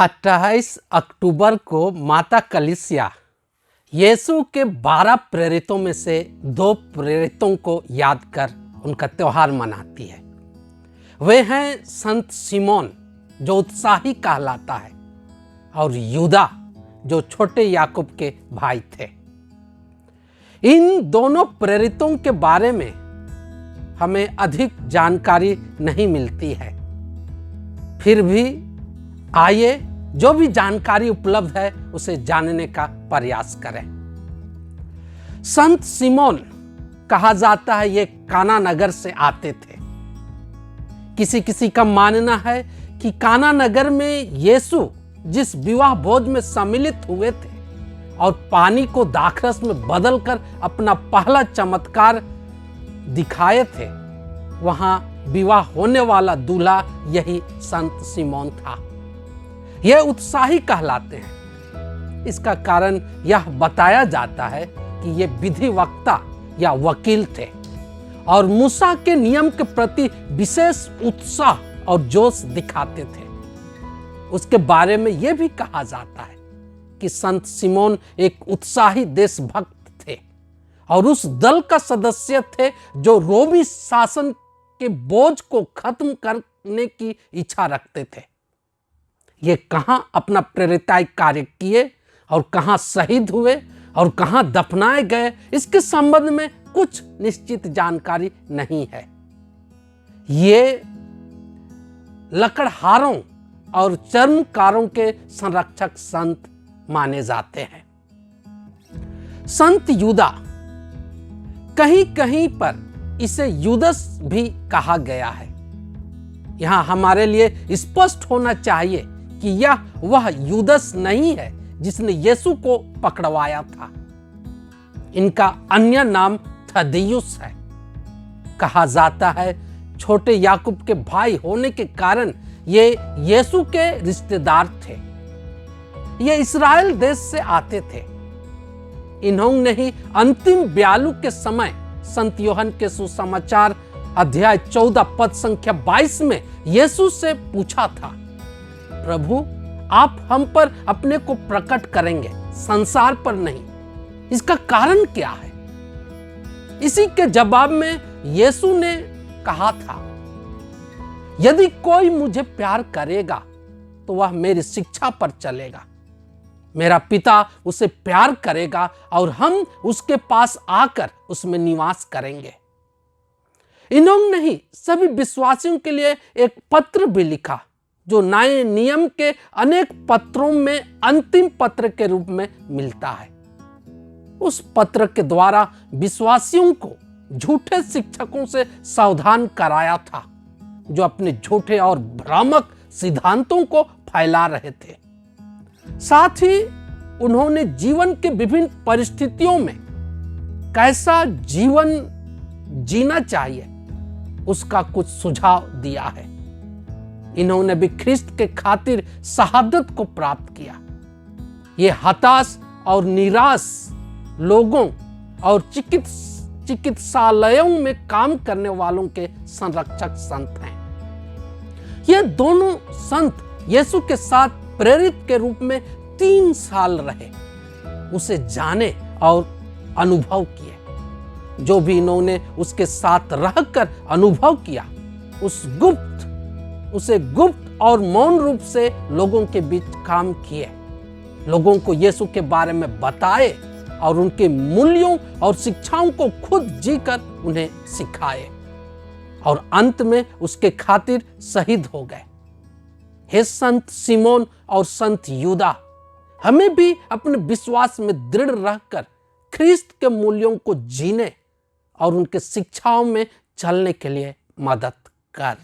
28 अक्टूबर को माता कलीसिया यीशु के 12 प्रेरितों में से 2 प्रेरितों को याद कर उनका त्योहार मनाती है। वे हैं संत सिमोन जो उत्साही कहलाता है और यूदा जो छोटे याकूब के भाई थे। इन दोनों प्रेरितों के बारे में हमें अधिक जानकारी नहीं मिलती है, फिर भी आइए जो भी जानकारी उपलब्ध है उसे जानने का प्रयास करें। संत सिमोन कहा जाता है ये काना नगर से आते थे। किसी किसी का मानना है कि काना नगर में यीशु जिस विवाह भोज में सम्मिलित हुए थे और पानी को दाखरस में बदलकर अपना पहला चमत्कार दिखाए थे, वहां विवाह होने वाला दूल्हा यही संत सिमोन था। यह उत्साही कहलाते हैं। इसका कारण यह बताया जाता है कि ये विधिवक्ता या वकील थे और मूसा के नियम के प्रति विशेष उत्साह और जोश दिखाते थे। उसके बारे में यह भी कहा जाता है कि संत सिमोन एक उत्साही देशभक्त थे और उस दल का सदस्य थे जो रोमी शासन के बोझ को खत्म करने की इच्छा रखते थे। ये कहां अपना प्रेरिताई कार्य किए और कहां शहीद हुए और कहां दफनाए गए, इसके संबंध में कुछ निश्चित जानकारी नहीं है। ये लकड़हारों और चर्मकारों के संरक्षक संत माने जाते हैं। संत यूदा, कहीं कहीं पर इसे यूदस भी कहा गया है। यहां हमारे लिए स्पष्ट होना चाहिए कि यह वह यूदस नहीं है जिसने यीशु को पकड़वाया था। इनका अन्य नाम थदियुस है। कहा जाता है छोटे याकूब के भाई होने के कारण ये यीशु के रिश्तेदार थे। ये इस्राएल देश से आते थे। इन्होंने ही अंतिम ब्यालू के समय संत यूहन्ना के सुसमाचार अध्याय 14 पद संख्या 22 में यीशु से पूछा था, प्रभु आप हम पर अपने को प्रकट करेंगे, संसार पर नहीं, इसका कारण क्या है? इसी के जवाब में यीशु ने कहा था, यदि कोई मुझे प्यार करेगा तो वह मेरी शिक्षा पर चलेगा। मेरा पिता उसे प्यार करेगा और हम उसके पास आकर उसमें निवास करेंगे। इन्होंने ही सभी विश्वासियों के लिए एक पत्र भी लिखा जो नए नियम के अनेक पत्रों में अंतिम पत्र के रूप में मिलता है। उस पत्र के द्वारा विश्वासियों को झूठे शिक्षकों से सावधान कराया था जो अपने झूठे और भ्रामक सिद्धांतों को फैला रहे थे। साथ ही उन्होंने जीवन के विभिन्न परिस्थितियों में कैसा जीवन जीना चाहिए उसका कुछ सुझाव दिया है। इन्होंने भी ख्रिस्त के खातिर शहादत को प्राप्त किया। ये हताश और निराश लोगों और चिकित्सालयों में काम करने वालों के संरक्षक संत हैं। ये दोनों संत यीशु के साथ प्रेरित के रूप में 3 साल रहे, उसे जाने और अनुभव किए। जो भी इन्होंने उसके साथ रहकर अनुभव किया उसे गुप्त और मौन रूप से लोगों के बीच काम किए, लोगों को यीशु के बारे में बताए और उनके मूल्यों और शिक्षाओं को खुद जीकर उन्हें सिखाए और अंत में उसके खातिर शहीद हो गए। हे संत सिमोन और संत यूदा, हमें भी अपने विश्वास में दृढ़ रहकर ख्रिस्त के मूल्यों को जीने और उनके शिक्षाओं में चलने के लिए मदद कर।